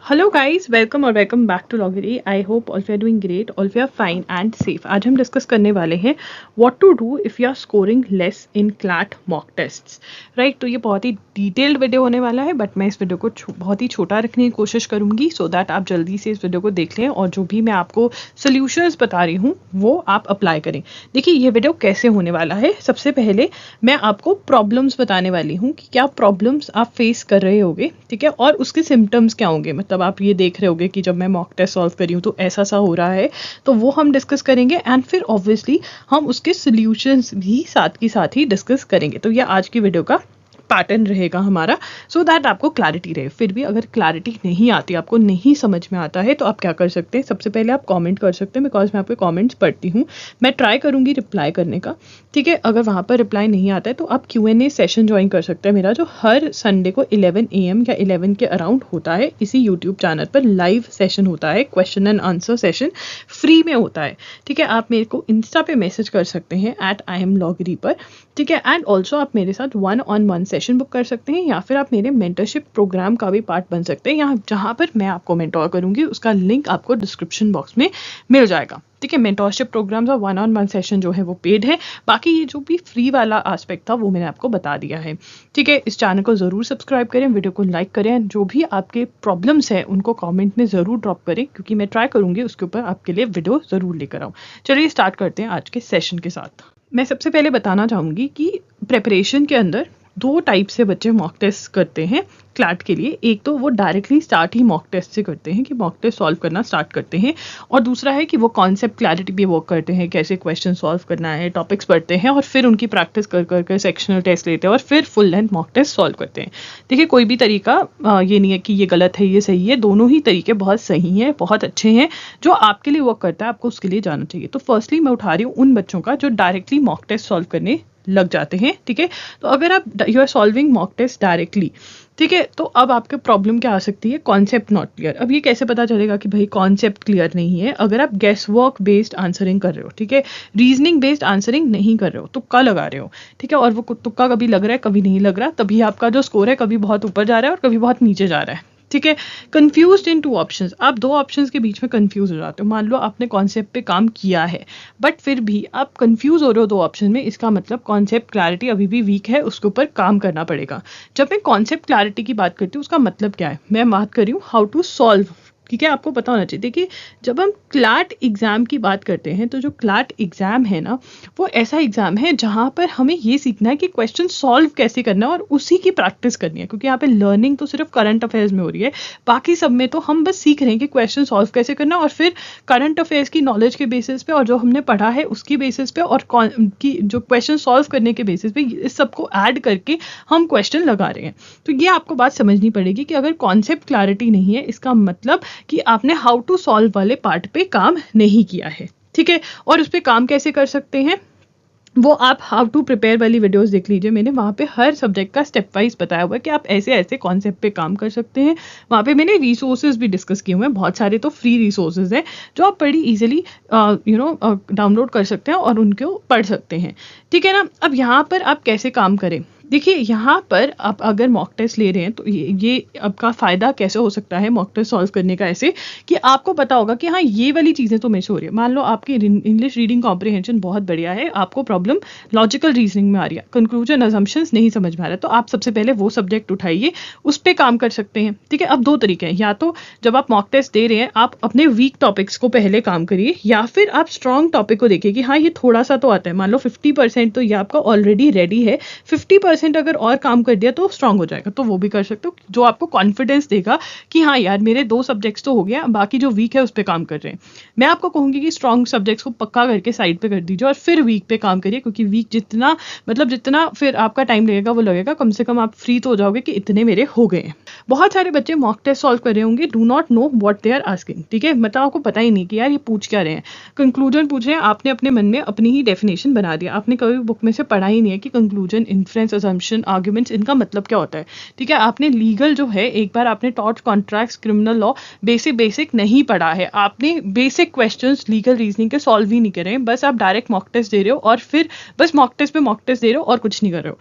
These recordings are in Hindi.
हेलो गाइस, वेलकम और welcome back to Logry. I hope all we are doing great, all we are fine and safe. आज हम डिस्कस करने वाले हैं what to do if you are scoring less in CLAT mock tests. Right, तो ये बहुत ही डिटेल्ड वीडियो होने वाला है, बट मैं इस वीडियो को बहुत ही छोटा रखने की कोशिश करूंगी सो दैट आप जल्दी से इस वीडियो को देख लें और जो भी मैं आपको सोल्यूशंस बता रही हूँ वो आप अप्लाई करें। देखिए ये वीडियो कैसे होने वाला है। सबसे पहले मैं आपको प्रॉब्लम्स बताने वाली हूँ कि क्या प्रॉब्लम्स आप फेस कर रहे होगे, ठीक है, और उसके सिम्टम्स क्या होंगे। मतलब आप ये देख रहे होगे कि जब मैं मॉक टेस्ट सॉल्व करी हूँ तो ऐसा सा हो रहा है, तो वो हम डिस्कस करेंगे एंड फिर ऑब्वियसली हम उसके सॉल्यूशंस भी साथ ही डिस्कस करेंगे। तो ये आज की वीडियो का पैटर्न रहेगा हमारा, सो दैट आपको क्लैरिटी रहे। फिर भी अगर क्लैरिटी नहीं आती, आपको नहीं समझ में आता है, तो आप क्या कर सकते हैं, सबसे पहले आप कमेंट कर सकते हैं, बिकॉज मैं आपके कमेंट्स पढ़ती हूँ। मैं ट्राई करूँगी रिप्लाई करने का, ठीक है। अगर वहाँ पर रिप्लाई नहीं आता है तो आप Q&A सेशन ज्वाइन कर सकते हैं मेरा, जो हर संडे को 11 AM या 11 के अराउंड होता है। इसी यूट्यूब चैनल पर लाइव सेशन होता है, question and answer session free में होता है, ठीक है। आप मेरे को इंस्टा पे मैसेज कर सकते हैं @IamLogri पर, ठीक है। एंड ऑल्सो आप मेरे साथ 1-on-1 सेशन बुक कर सकते हैं, या फिर आप मेरे मेंटरशिप प्रोग्राम का भी पार्ट बन सकते हैं, यहाँ जहाँ पर मैं आपको मेंटोर करूँगी। उसका लिंक आपको डिस्क्रिप्शन बॉक्स में मिल जाएगा, ठीक है। मेंटोरशिप प्रोग्राम्स और 1-on-1 सेशन जो है वो पेड है, बाकी ये जो भी फ्री वाला एस्पेक्ट था वो मैंने आपको बता दिया है, ठीक है। इस चैनल को ज़रूर सब्सक्राइब करें, वीडियो को लाइक करें, जो भी आपके प्रॉब्लम्स हैं उनको कमेंट में ज़रूर ड्रॉप करें, क्योंकि मैं ट्राई करूँगी उसके ऊपर आपके लिए वीडियो ज़रूर लेकर आऊँ। चलिए स्टार्ट करते हैं आज के सेशन के साथ। मैं सबसे पहले बताना चाहूँगी कि प्रिपरेशन के अंदर 2 टाइप से बच्चे मॉक टेस्ट करते हैं क्लैट के लिए। एक तो वो डायरेक्टली स्टार्ट ही मॉक टेस्ट से करते हैं कि मॉक टेस्ट सॉल्व करना स्टार्ट करते हैं, और दूसरा है कि वो कॉन्सेप्ट क्लैरिटी पे वर्क करते हैं, कैसे क्वेश्चन सॉल्व करना है, टॉपिक्स पढ़ते हैं और फिर उनकी प्रैक्टिस कर कर सेक्शनल टेस्ट लेते हैं और फिर full length mock test solve करते हैं। देखिए कोई भी तरीका ये नहीं है कि ये गलत है ये सही है, दोनों ही तरीके बहुत सही हैं, बहुत अच्छे हैं। जो आपके लिए वर्क करता है आपको उसके लिए जाना चाहिए। तो फर्स्टली मैं उठा रही हूँ उन बच्चों का जो डायरेक्टली मॉक टेस्ट सॉल्व करने लग जाते हैं, ठीक है। तो अगर आप you are solving mock test directly, ठीक है, तो अब आपके प्रॉब्लम क्या आ सकती है, कॉन्सेप्ट नॉट क्लियर। अब ये कैसे पता चलेगा कि भाई कॉन्सेप्ट क्लियर नहीं है? अगर आप गेस वर्क बेस्ड आंसरिंग कर रहे हो, ठीक है, रीजनिंग बेस्ड आंसरिंग नहीं कर रहे हो, तुक्का लगा रहे हो, ठीक है, और वो तुक्का कभी लग रहा है कभी नहीं लग रहा, तभी आपका जो स्कोर है कभी बहुत ऊपर जा रहा है और कभी बहुत नीचे जा रहा है, ठीक है। कंफ्यूज्ड इन 2 ऑप्शंस, आप 2 ऑप्शंस के बीच में कंफ्यूज हो जाते हो। मान लो आपने कॉन्सेप्ट पे काम किया है, बट फिर भी आप कंफ्यूज हो रहे हो 2 ऑप्शन में, इसका मतलब कॉन्सेप्ट क्लैरिटी अभी भी वीक है, उसके ऊपर काम करना पड़ेगा। जब मैं कॉन्सेप्ट क्लैरिटी की बात करती हूँ उसका मतलब क्या है, मैं बात कर रही हूँ हाउ टू सॉल्व, ठीक है, आपको पता होना चाहिए। देखिए जब हम क्लैट एग्जाम की बात करते हैं तो जो क्लैट एग्जाम है ना, वो ऐसा एग्जाम है जहाँ पर हमें ये सीखना है कि क्वेश्चन सॉल्व कैसे करना है और उसी की प्रैक्टिस करनी है, क्योंकि यहाँ पे लर्निंग तो सिर्फ करंट अफेयर्स में हो रही है, बाकी सब में तो हम बस सीख रहे हैं कि क्वेश्चन सॉल्व कैसे करना, और फिर करंट अफेयर्स की नॉलेज के बेसिस पे और जो हमने पढ़ा है उसकी बेसिस पे और की जो क्वेश्चन सॉल्व करने के बेसिस पे इस सबको ऐड करके हम क्वेश्चन लगा रहे हैं। तो ये आपको बात समझनी पड़ेगी कि अगर कॉन्सेप्ट क्लैरिटी नहीं है, इसका मतलब कि आपने हाउ टू सॉल्व वाले पार्ट पे काम नहीं किया है, ठीक है। और उस पे काम कैसे कर सकते हैं, वो आप हाउ टू प्रिपेयर वाली वीडियोस देख लीजिए, मैंने वहाँ पे हर सब्जेक्ट का स्टेप वाइज बताया हुआ है कि आप ऐसे ऐसे कॉन्सेप्ट पे काम कर सकते हैं। वहाँ पे मैंने रिसोर्सेज भी डिस्कस किए हुए हैं, बहुत सारे तो फ्री रिसोर्सेज हैं जो आप बड़ी इजीली डाउनलोड कर सकते हैं और उनको पढ़ सकते हैं, ठीक है ना। अब यहाँ पर आप कैसे काम करें, देखिए यहाँ पर आप अगर मॉक टेस्ट ले रहे हैं तो ये आपका फ़ायदा कैसे हो सकता है मॉक टेस्ट सॉल्व करने का, ऐसे कि आपको पता होगा कि हाँ ये वाली चीज़ें तो मेरे से हो रही है। मान लो आपकी इंग्लिश रीडिंग कॉम्प्रिहेंशन बहुत बढ़िया है, आपको प्रॉब्लम लॉजिकल रीजनिंग में आ रही है, कंक्लूजन अजम्पशंस नहीं समझ में आ रहा है, तो आप सबसे पहले वो सब्जेक्ट उठाइए, उस पर काम कर सकते हैं, ठीक है। अब 2 तरीके हैं, या तो जब आप मॉक टेस्ट दे रहे हैं आप अपने वीक टॉपिक्स को पहले काम करिए, या फिर आप स्ट्रॉन्ग टॉपिक को देखिए कि हाँ ये थोड़ा सा तो आता है। मान लो 50% तो ये आपका ऑलरेडी रेडी है, 50% अगर और काम कर दिया तो स्ट्रांग हो जाएगा, तो वो भी कर सकते हो, जो आपको कॉन्फिडेंस देगा कि हाँ यार मेरे 2 सब्जेक्ट्स तो हो गया, बाकी जो वीक है उस पर काम कर रहे हैं। मैं आपको कहूंगी कि स्ट्रॉन्ग सब्जेक्ट्स को पक्का करके साइड पे कर दीजिए और फिर वीक पे काम करिए, क्योंकि वीक जितना फिर आपका टाइम लगेगा वो लगेगा, कम से कम आप फ्री तो हो जाओगे कि इतने मेरे हो गए हैं। बहुत सारे बच्चे मॉक टेस्ट सॉल्व कर रहे होंगे, do not know what they are asking, ठीक है, मतलब आपको पता ही नहीं कि यार ये पूछ क्या रहे हैं, कंक्लूजन पूछ रहे हैं, आपने अपने मन में अपनी ही डेफिनेशन बना दिया, आपने कभी बुक में से पढ़ा ही नहीं है कि कंक्लूजन, इन्फ्रेंस, असम्पशन, आर्ग्यूमेंट्स इनका मतलब क्या होता है, ठीक है। आपने लीगल जो है एक बार आपने tort, contracts, criminal law basic नहीं पढ़ा है, आपने बेसिक क्वेश्चंस लीगल रीजनिंग के सॉल्व ही नहीं करे, बस आप डायरेक्ट मॉक टेस्ट दे रहे हो और फिर बस मॉक टेस्ट पे मॉक टेस्ट दे रहे हो और कुछ नहीं कर रहे हो।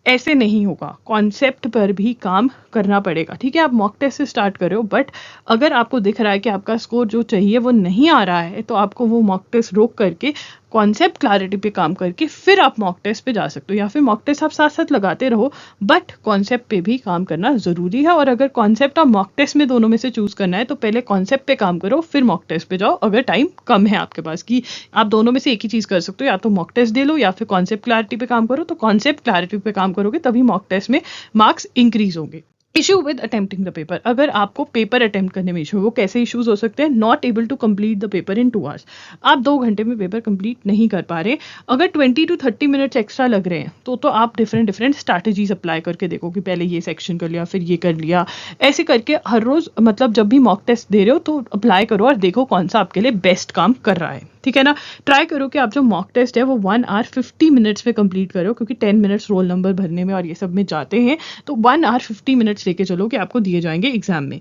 ऐसे नहीं होगा, कॉन्सेप्ट पर भी काम करना पड़ेगा। ठीक है, आप मॉक टेस्ट से स्टार्ट कर रहे हो, बट अगर आपको दिख रहा है कि आपका स्कोर जो चाहिए वो नहीं आ रहा है, तो आपको वो मॉक टेस्ट रोक करके कॉन्सेप्ट क्लैरिटी पे काम करके फिर आप मॉक टेस्ट पे जा सकते हो, या फिर मॉक टेस्ट आप साथ साथ लगाते रहो, बट कॉन्सेप्ट पे भी काम करना ज़रूरी है। और अगर कॉन्सेप्ट और मॉक टेस्ट में दोनों में से चूज़ करना है, तो पहले कॉन्सेप्ट पे काम करो, फिर मॉक टेस्ट पे जाओ, अगर टाइम कम है आपके पास, कि आप दोनों में से एक ही चीज़ कर सकते हो, या तो मॉक टेस्ट दे लो या फिर कॉन्सेप्ट क्लैरिटी पे काम करो। तो कॉन्सेप्ट क्लैरिटी पे काम करोगे तभी मॉक टेस्ट में मार्क्स इंक्रीज होंगे। Issue with attempting the paper, अगर आपको पेपर अटेम्प्ट करने में इशू है, वो कैसे इश्यूज हो सकते हैं? Not able to complete the paper in 2 hours, आप 2 घंटे में पेपर कंप्लीट नहीं कर पा रहे। अगर 20 to 30 मिनट्स एक्स्ट्रा लग रहे हैं, तो आप डिफरेंट स्ट्रैटेजीज अप्लाई करके देखो, कि पहले ये सेक्शन कर लिया, फिर ये कर लिया, ऐसे करके हर रोज, मतलब जब भी मॉक टेस्ट दे रहे हो तो अप्लाई करो और देखो कौन सा आपके लिए बेस्ट काम कर रहा है। ठीक है ना, ट्राई करो कि आप जो मॉक टेस्ट है वो 1 hour 50 मिनट्स में कंप्लीट करो, क्योंकि 10 मिनट्स रोल नंबर भरने में और ये सब में जाते हैं, तो 1 hour 50 मिनट्स लेके चलो कि आपको दिए जाएंगे एग्जाम में।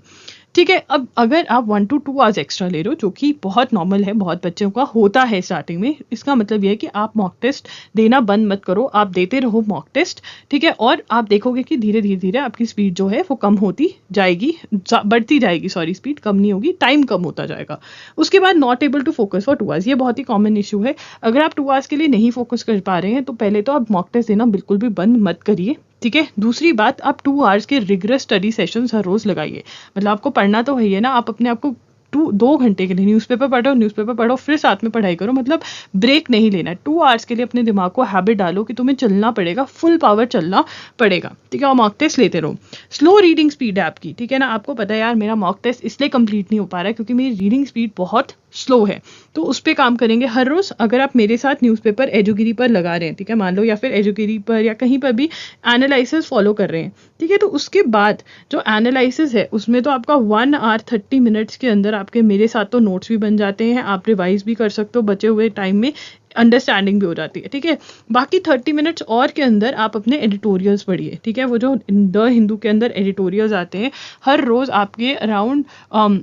ठीक है, अब अगर आप 1 to 2 आवर्स एक्स्ट्रा ले रहे हो, जो कि बहुत नॉर्मल है, बहुत बच्चों का होता है स्टार्टिंग में, इसका मतलब ये है कि आप मॉक टेस्ट देना बंद मत करो, आप देते रहो मॉक टेस्ट। ठीक है, और आप देखोगे कि धीरे धीरे धीरे आपकी स्पीड जो है वो कम होती जाएगी, बढ़ती जाएगी, सॉरी, स्पीड कम नहीं होगी, टाइम कम होता जाएगा। उसके बाद not able to focus for 2 hours, ये बहुत ही कॉमन इशू है। अगर आप 2 आवर्स के लिए नहीं फोकस कर पा रहे हैं, तो पहले तो आप मॉक टेस्ट देना बिल्कुल भी बंद मत करिए। ठीक है, दूसरी बात, आप 2 आवर्स के रिगरस स्टडी सेशंस हर रोज लगाइए। मतलब आपको पढ़ना तो है ना, आप अपने आप को 2 घंटे के लिए न्यूज़पेपर पढ़ो, फिर साथ में पढ़ाई करो, मतलब ब्रेक नहीं लेना है। 2 आवर्स के लिए अपने दिमाग को हैबिट डालो कि तुम्हें चलना पड़ेगा, फुल पावर चलना पड़ेगा। ठीक है, और मॉक टेस्ट लेते रहो। स्लो रीडिंग स्पीड है आपकी, ठीक है ना, आपको पता है यार मेरा मॉक टेस्ट इसलिए कंप्लीट नहीं हो पा रहा है क्योंकि मेरी रीडिंग स्पीड बहुत स्लो है, तो उस पर काम करेंगे हर रोज। अगर आप मेरे साथ न्यूज़पेपर एजुगिरी पर लगा रहे हैं, ठीक है, मान लो, या फिर एजुगिरी पर या कहीं पर भी एनालिसिस फॉलो कर रहे हैं, ठीक है, तो उसके बाद जो एनालिसिस है उसमें तो आपका 1 hour 30 मिनट्स के अंदर आपके मेरे साथ तो नोट्स भी बन जाते हैं, आप रिवाइज भी कर सकते हो बचे हुए टाइम में, अंडरस्टैंडिंग भी हो जाती है। ठीक है, बाकी 30 मिनट्स और के अंदर आप अपने एडिटोरियल्स पढ़िए। ठीक है, वो जो द हिंदू के अंदर एडिटोरियल्स आते हैं, हर रोज आपके अराउंड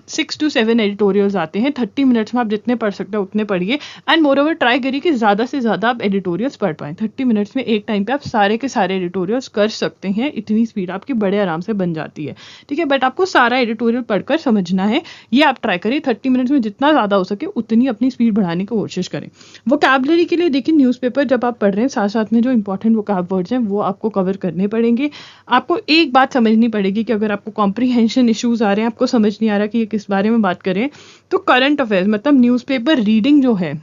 6 to 7 एडिटोरियल्स आते हैं। 30 मिनट्स में आप जितने पढ़ सकते हो उतने पढ़िए, एंड मोर ओवर ट्राई करिए कि ज़्यादा से ज़्यादा आप एडिटोरियल्स पढ़ पाएँ। 30 मिनट्स में एक टाइम पे आप सारे के सारे एडिटोरियल्स कर सकते हैं, इतनी स्पीड आपकी बड़े आराम से बन जाती है। ठीक है, बट आपको सारा एडिटोरियल पढ़कर समझना है, ये आप ट्राई करिए। 30 मिनट्स में जितना ज़्यादा हो सके उतनी अपनी स्पीड बढ़ाने की कोशिश करें। वोकैबुलरी के लिए देखिए, न्यूज़पेपर जब आप पढ़ रहे हैं, साथ साथ में जो इंपॉर्टेंट वोकैब वर्ड्स हैं वो आपको कवर करने पड़ेंगे। आपको एक बात समझनी पड़ेगी कि अगर आपको कॉम्प्रीहेंशन इश्यूज आ रहे हैं, आपको समझ नहीं आ रहा कि ये किस बारे में बात करें, तो करंट अफेयर्स, मतलब न्यूज़पेपर रीडिंग जो है,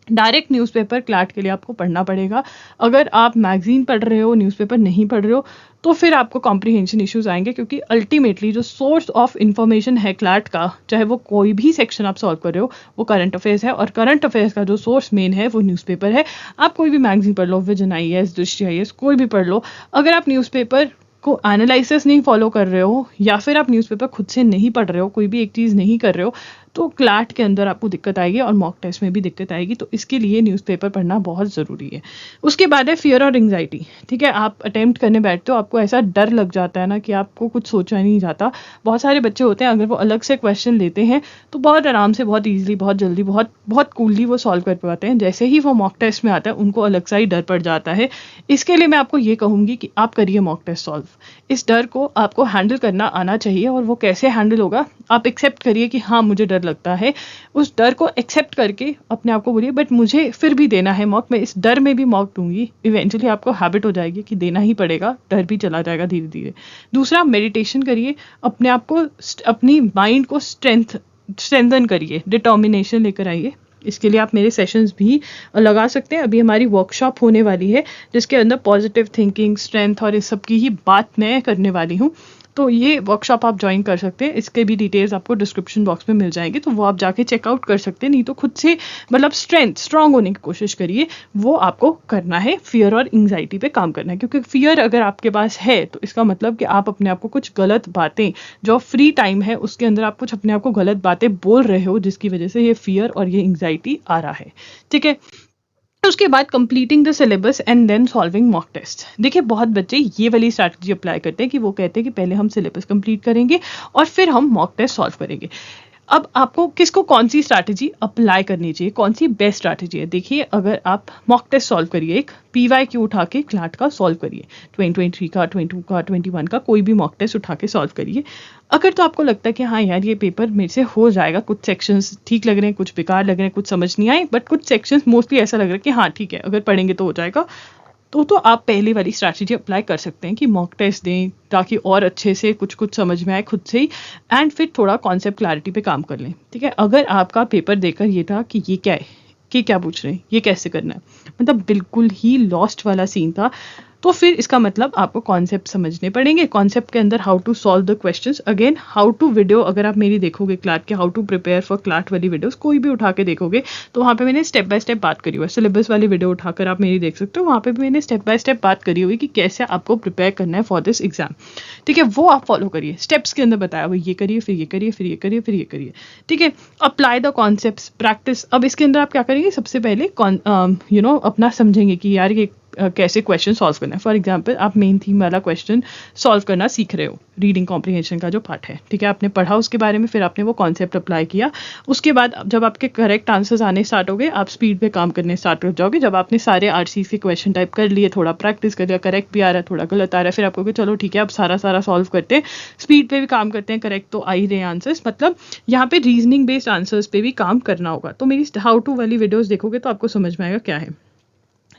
डायरेक्ट न्यूज़पेपर क्लैट के लिए आपको पढ़ना पड़ेगा। अगर आप मैगजीन पढ़ रहे हो, न्यूज़पेपर नहीं पढ़ रहे हो, तो फिर आपको कॉम्प्रीहेंशन इश्यूज आएंगे, क्योंकि अल्टीमेटली जो सोर्स ऑफ इंफॉर्मेशन है क्लैट का, चाहे वो कोई भी सेक्शन आप सॉल्व कर रहे हो, वो करंट अफेयर्स है, और करंट अफेयर्स का जो सोर्स मेन है वो न्यूज़पेपर है। आप कोई भी मैगजीन पढ़ लो, विजन IAS, दृष्टि IAS, कोई भी पढ़ लो, अगर आप न्यूज़पेपर को एनालिसिस नहीं फॉलो कर रहे हो, या फिर आप न्यूज़पेपर खुद से नहीं पढ़ रहे हो, कोई भी एक चीज़ नहीं कर रहे हो, तो क्लैट के अंदर आपको दिक्कत आएगी और मॉक टेस्ट में भी दिक्कत आएगी। तो इसके लिए न्यूज़पेपर पढ़ना बहुत ज़रूरी है। उसके बाद है फियर और एंग्जाइटी। ठीक है, आप अटेम्प्ट करने बैठते हो, आपको ऐसा डर लग जाता है ना कि आपको कुछ सोचा नहीं जाता। बहुत सारे बच्चे होते हैं, अगर वो अलग से क्वेश्चन लेते हैं तो बहुत आराम से, बहुत ईजिली, बहुत जल्दी, बहुत बहुत कूलली वो सॉल्व कर पाते हैं। जैसे ही वो मॉक टेस्ट में आता है, उनको अलग सा ही डर पड़ जाता है। इसके लिए मैं आपको ये कहूँगी कि आप करिए मॉक टेस्ट सॉल्व। इस डर को आपको हैंडल करना आना चाहिए, और वो कैसे हैंडल होगा, आप एक्सेप्ट करिए कि हाँ मुझे डर लगता है। उस डर को एक्सेप्ट करके अपने आप को बोलिए, बट मुझे फिर भी देना है मॉक, मैं इस डर में भी मॉक दूंगी। इवेंचुअली आपको हैबिट हो जाएगी कि देना ही पड़ेगा, डर भी चला जाएगा धीरे धीरे। दूसरा, मेडिटेशन करिए, अपने आप को, अपनी माइंड को स्ट्रेंथन करिए, डिटर्मिनेशन लेकर आइए। इसके लिए आप मेरे सेशंस भी लगा सकते हैं। अभी हमारी वर्कशॉप होने वाली है जिसके अंदर पॉजिटिव थिंकिंग, स्ट्रेंथ और इस सब की ही बात मैं करने वाली हूँ। तो ये वर्कशॉप आप ज्वाइन कर सकते हैं। इसके भी डिटेल्स आपको डिस्क्रिप्शन बॉक्स में मिल जाएंगे, तो वो आप जाके चेकआउट कर सकते हैं। नहीं तो खुद से, मतलब स्ट्रांग होने की कोशिश करिए, वो आपको करना है। फियर और एंग्जाइटी पे काम करना है, क्योंकि फियर अगर आपके पास है तो इसका मतलब कि आप अपने आप को कुछ गलत बातें, जो फ्री टाइम है उसके अंदर आप कुछ अपने आप को गलत बातें बोल रहे हो, जिसकी वजह से ये फियर और ये एंग्जाइटी आ रहा है। ठीक है, उसके बाद completing the syllabus and then solving mock test. देखिए, बहुत बच्चे ये वाली स्ट्रैटेजी अप्लाई करते हैं कि वो कहते हैं कि पहले हम सिलेबस कंप्लीट करेंगे और फिर हम मॉक टेस्ट सॉल्व करेंगे। अब आपको किसको कौन सी स्ट्रैटेजी अप्लाई करनी चाहिए, कौन सी बेस्ट स्ट्रैटेजी है। देखिए, अगर आप मॉक टेस्ट सॉल्व करिए, एक PYQ उठा के क्लैट का सॉल्व करिए, 2023 का, 22 का, 21 का, कोई भी मॉक टेस्ट उठा के सॉल्व करिए। अगर तो आपको लगता है कि हाँ यार ये पेपर मेरे से हो जाएगा, कुछ सेक्शंस ठीक लग रहे हैं, कुछ बेकार लग रहे हैं, कुछ समझ नहीं आए, बट कुछ सेक्शंस मोस्टली ऐसा लग रहा है कि हाँ ठीक है, अगर पढ़ेंगे तो हो जाएगा, तो आप पहले वाली स्ट्रैटेजी अप्लाई कर सकते हैं कि मॉक टेस्ट दें ताकि और अच्छे से कुछ कुछ समझ में आए खुद से ही, एंड फिर थोड़ा कॉन्सेप्ट क्लैरिटी पे काम कर लें। ठीक है, अगर आपका पेपर देकर ये था कि ये क्या है, कि क्या पूछ रहे हैं, ये कैसे करना है, मतलब बिल्कुल ही लॉस्ट वाला सीन था, तो फिर इसका मतलब आपको कॉन्सेप्ट समझने पड़ेंगे। कॉन्सेप्ट के अंदर how to solve the questions, again how to video, अगर आप मेरी देखोगे क्लैट के how to prepare for CLAT वाली वीडियोस कोई भी उठा के देखोगे तो वहाँ पे मैंने स्टेप बाय स्टेप बात करी हुई है। सिलेबस वाली वीडियो उठाकर आप मेरी देख सकते हो, वहाँ पे भी मैंने स्टेप बाय स्टेप बात करी हुई कि कैसे आपको प्रिपेयर करना है फॉर दिस एग्जाम। ठीक है, वो आप फॉलो करिए, स्टेप्स के अंदर बताया हुआ, ये करिए, फिर ये करिए, फिर ये करिए, फिर ये करिए। ठीक है, अप्लाई द कॉन्सेप्ट्स, प्रैक्टिस। अब इसके अंदर आप क्या करेंगे, सबसे पहले अपना समझेंगे कि यार ये कैसे क्वेश्चन सॉल्व करना है। फॉर एग्जाम्पल, आप मेन थीम वाला क्वेश्चन सॉल्व करना सीख रहे हो, रीडिंग कॉम्प्रिहेंशन का जो पार्ट है। ठीक है, आपने पढ़ा उसके बारे में, फिर आपने वो कॉन्सेप्ट अप्लाई किया, उसके बाद जब आपके करेक्ट आंसर्स आने स्टार्ट हो गए, आप स्पीड पे काम करने स्टार्ट हो जाओगे। जब आपने सारे RCs के क्वेश्चन टाइप कर लिए, थोड़ा प्रैक्टिस कर लिया, करेक्ट भी आ रहा है, थोड़ा गलत आ रहा है, फिर आपको चलो ठीक है अब सारा सॉल्व करते हैं, स्पीड पे भी काम करते हैं, करेक्ट तो आ ही रहे आंसर्स, मतलब यहाँ पे रीजनिंग बेस्ड आंसर्स पे भी काम करना होगा। तो मेरी हाउ टू वाली वीडियोस देखोगे तो आपको समझ में आएगा क्या है।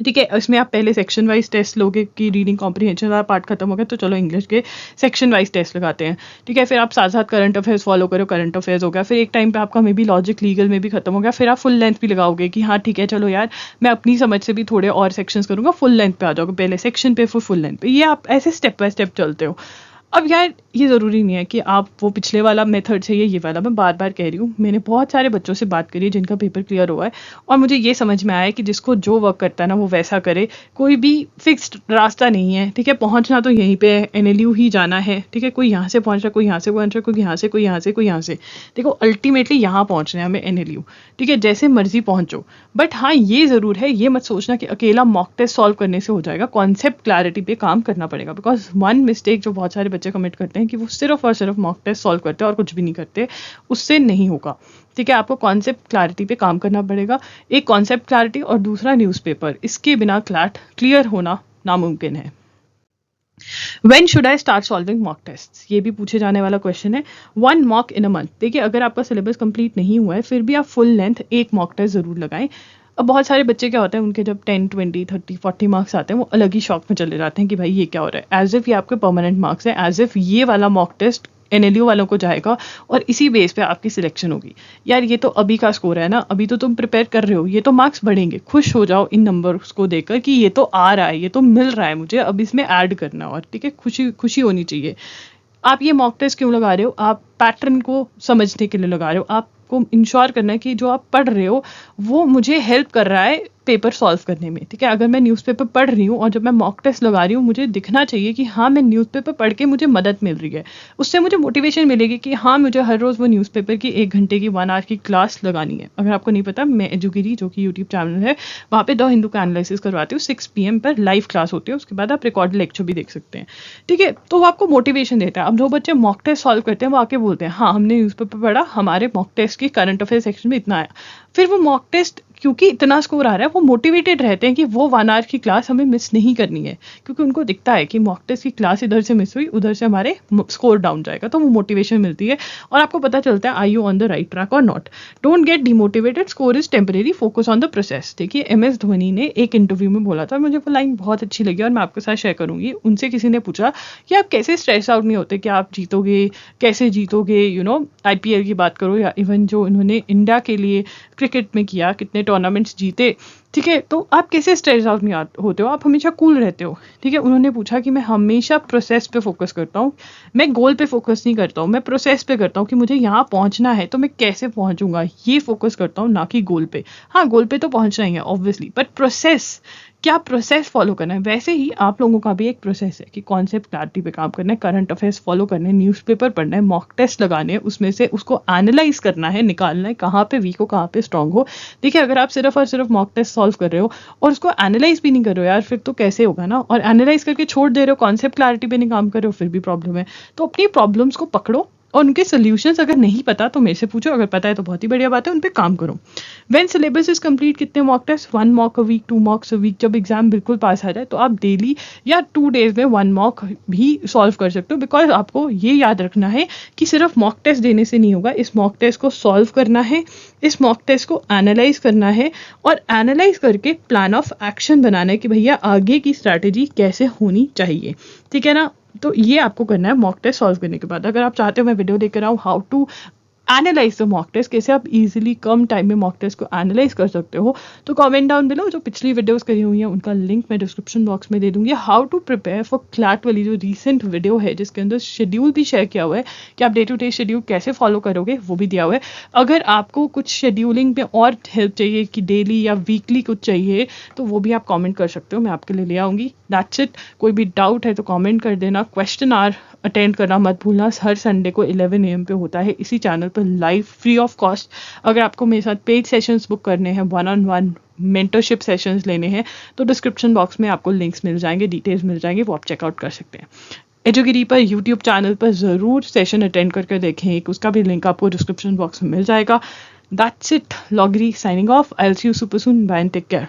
ठीक है, इसमें आप पहले सेक्शन वाइज टेस्ट लोगे कि रीडिंग कॉम्प्रिहेंशन वाला पार्ट खत्म हो गया तो चलो इंग्लिश के सेक्शन वाइज टेस्ट लगाते हैं। ठीक है, फिर आप साथ साथ करंट अफेयर्स फॉलो करो, करंट अफेयर्स हो गया, फिर एक टाइम पे आपका मे बी लॉजिक लीगल में भी खत्म हो गया, फिर आप फुल लेंथ भी लगाओगे कि हाँ ठीक है चलो यार मैं अपनी समझ से भी थोड़े और सेक्शंस करूंगा, फुल लेंथ पे आ जाओगे, पहले सेक्शन पे फिर फुल लेंथ पे, ये आप ऐसे स्टेप बाय स्टेप चलते हो। अब यार ये ज़रूरी नहीं है कि आप वो पिछले वाला मेथड से ये वाला, मैं बार बार कह रही हूँ, मैंने बहुत सारे बच्चों से बात करी है जिनका पेपर क्लियर हुआ है और मुझे ये समझ में आया है कि जिसको जो वर्क करता है ना वो वैसा करे, कोई भी फिक्स्ड रास्ता नहीं है। ठीक है, पहुँचना तो यहीं पे है, NLU ही जाना है। ठीक है, कोई यहाँ से पहुँच रहा है, कोई यहाँ से पहुँच रहा है, कोई यहाँ से, कोई यहाँ से, कोई यहाँ से, देखो अल्टीमेटली यहाँ पहुँचना है हमें, NLU। ठीक है, जैसे मर्जी पहुँचो, बट हाँ ये ज़रूर है, ये मत सोचना कि अकेला मॉक टेस्ट सॉल्व करने से हो जाएगा, कॉन्सेप्ट क्लैरिटी पे काम करना पड़ेगा। बिकॉज वन मिस्टेक जो बहुत सारे बच्चे कमिट करते हैं कि वो सिर्फ और सिर्फ मॉक टेस्ट सॉल्व करते हैं और कुछ भी नहीं करते, उससे नहीं होगा। ठीक है, आपको कॉन्सेप्ट क्लैरिटी पे काम करना पड़ेगा, एक कॉन्सेप्ट क्लैरिटी और दूसरा न्यूज़पेपर, इसके बिना क्लैट क्लियर होना नामुमकिन है। When should I start solving mock tests? ये भी पूछे जाने वाला क्वेश्चन है। 1 मॉक इन अ मंथ। देखिए, अगर आपका सिलेबस कंप्लीट नहीं हुआ है फिर भी आप फुल लेंथ एक मॉक टेस्ट जरूर लगाएं। अब बहुत सारे बच्चे क्या होते हैं, उनके जब 10, 20, 30, 40 मार्क्स आते हैं वो अलग ही शौक में चले जाते हैं कि भाई ये क्या हो रहा है, एज इफ ये आपके परमानेंट मार्क्स है, एज इफ ये वाला मॉक टेस्ट NLU वालों को जाएगा और इसी बेस पे आपकी सिलेक्शन होगी। यार ये तो अभी का स्कोर है ना, अभी तो तुम प्रिपेयर कर रहे हो, ये तो मार्क्स बढ़ेंगे, खुश हो जाओ इन नंबर्स को देखकर कि ये तो आ रहा है, ये तो मिल रहा है मुझे, अब इसमें ऐड करना। और ठीक है, खुशी खुशी होनी चाहिए। आप ये मॉक टेस्ट क्यों लगा रहे हो, आप पैटर्न को समझने के लिए लगा रहे हो, आपको इंश्योर करना है कि जो आप पढ़ रहे हो वो मुझे हेल्प कर रहा है पेपर सॉल्व करने में। ठीक है, अगर मैं न्यूज़पेपर पढ़ रही हूँ और जब मैं मॉक टेस्ट लगा रही हूँ मुझे दिखना चाहिए कि हाँ मैं न्यूज़पेपर पढ़ के मुझे मदद मिल रही है, उससे मुझे मोटिवेशन मिलेगी कि हाँ मुझे हर रोज़ वो न्यूज़पेपर की 1 घंटे की 1 आवर की क्लास लगानी है। अगर आपको नहीं पता, मैं एजुगिरी जो कि यूट्यूब चैनल है वहाँ पे द हिंदू का एनालिसिस करवाती हूँ, 6 PM पर लाइव क्लास होती है, उसके बाद आप रिकॉर्ड लेक्चर भी देख सकते हैं। ठीक है, तो वो आपको मोटिवेशन देता है। अब जो बच्चे मॉक टेस्ट सॉल्व करते हैं वो आके बोलते हैं हाँ हमने न्यूज़पेपर पढ़ा, हमारे मॉक टेस्ट की करंट अफेयर सेक्शन में इतना आया, फिर वो मॉक टेस्ट क्योंकि इतना स्कोर आ रहा है वो मोटिवेटेड रहते हैं कि वो 1 आवर की क्लास हमें मिस नहीं करनी है, क्योंकि उनको दिखता है कि मॉक टेस्ट की क्लास इधर से मिस हुई उधर से हमारे स्कोर डाउन जाएगा, तो वो मोटिवेशन मिलती है और आपको पता चलता है I you on the right track or not. Don't get demotivated, score is temporary, focus on the process. देखिए MS धोनी ने एक इंटरव्यू में बोला था, मुझे वो लाइन बहुत अच्छी लगी और मैं आपके साथ शेयर करूंगी। उनसे किसी ने पूछा कि आप कैसे स्ट्रेस आउट नहीं होते कि आप जीतोगे, कैसे जीतोगे, IPL की बात करो या इवन जो इन्होंने इंडिया के लिए क्रिकेट में किया, कितने टूर्नामेंट्स जीते। ठीक है, तो आप कैसे स्ट्रेस आउट नहीं होते हो, आप हमेशा कूल रहते हो। ठीक है, उन्होंने पूछा कि मैं हमेशा प्रोसेस पे फोकस करता हूँ, मैं गोल पे फोकस नहीं करता हूँ, मैं प्रोसेस पे करता हूँ कि मुझे यहाँ पहुँचना है तो मैं कैसे पहुँचूंगा, ये फोकस करता हूँ, ना कि गोल पे। हाँ गोल पे तो पहुँचना ही है ऑब्वियसली, बट प्रोसेस, क्या प्रोसेस फॉलो करना है। वैसे ही आप लोगों का भी एक प्रोसेस है कि कॉन्सेप्ट क्लैरिटी पे काम करना है, करंट अफेयर्स फॉलो करने हैं, न्यूज़पेपर पढ़ना है, मॉक टेस्ट लगाने हैं, उसमें से उसको एनालाइज करना है, निकालना है कहाँ पे वीक हो कहाँ पे स्ट्रांग हो। देखिए, अगर आप सिर्फ और सिर्फ मॉक टेस्ट सॉल्व कर रहे हो और उसको एनालाइज भी नहीं कर रहे हो यार, फिर तो कैसे होगा ना। और एनालाइज करके छोड़ दे रहे हो, कॉन्सेप्ट क्लैरिटी पे नहीं काम कर रहे हो, फिर भी प्रॉब्लम है। तो अपनी प्रॉब्लम्स को पकड़ो और उनके सोल्यूशंस अगर नहीं पता तो मेरे से पूछो, अगर पता है तो बहुत ही बढ़िया बात है, उन पे काम करो। व्हेन सिलेबस इज कंप्लीट, कितने mock test, 1 mock a week, 2 mocks a week. जब एग्जाम बिल्कुल पास आ जाए तो आप डेली या 2 डेज में 1 मॉक भी सॉल्व कर सकते हो, बिकॉज आपको ये याद रखना है कि सिर्फ मॉक टेस्ट देने से नहीं होगा, इस मॉक टेस्ट को सॉल्व करना है, इस मॉक टेस्ट को एनालाइज करना है, और एनालाइज करके प्लान ऑफ एक्शन बनाना है कि भैया आगे की स्ट्रैटेजी कैसे होनी चाहिए, ठीक है ना। तो ये आपको करना है मॉक टेस्ट सॉल्व करने के बाद। अगर आप चाहते हो मैं वीडियो लेकर आऊँ how to analyse the mock test, कैसे आप इजीली कम टाइम में मॉक टेस्ट को एनालाइज कर सकते हो, तो कमेंट डाउन बिलो। जो पिछली वीडियोस करी हुई हैं उनका लिंक मैं डिस्क्रिप्शन बॉक्स में दे दूंगी। How to prepare for CLAT वाली जो रीसेंट वीडियो है, जिसके अंदर शेड्यूल भी शेयर किया हुआ है कि आप डे टू डे शेड्यूल कैसे फॉलो करोगे, वो भी दिया हुआ है। अगर आपको कुछ शेड्यूलिंग में और हेल्प चाहिए कि डेली या वीकली कुछ चाहिए, तो वो भी आप कमेंट कर सकते हो, मैं आपके लिए ले आऊँगी। That's it. कोई भी डाउट है तो कमेंट कर देना। क्वेश्चन आवर अटेंड करना मत भूलना, हर संडे को 11 AM पे होता है इसी चैनल पर लाइव, फ्री ऑफ कॉस्ट। अगर आपको मेरे साथ पेड सेशंस बुक करने हैं, 1-on-1 मेंटरशिप सेशंस लेने हैं, तो डिस्क्रिप्शन बॉक्स में आपको लिंक्स मिल जाएंगे, डिटेल्स मिल जाएंगे, वो आप चेकआउट कर सकते हैं। एजुगिरी पर यूट्यूब चैनल पर ज़रूर सेशन अटेंड करके देखें, एक उसका भी लिंक आपको डिस्क्रिप्शन बॉक्स में मिल जाएगा। That's it, Logry signing off. I will see you super soon, bye and take care.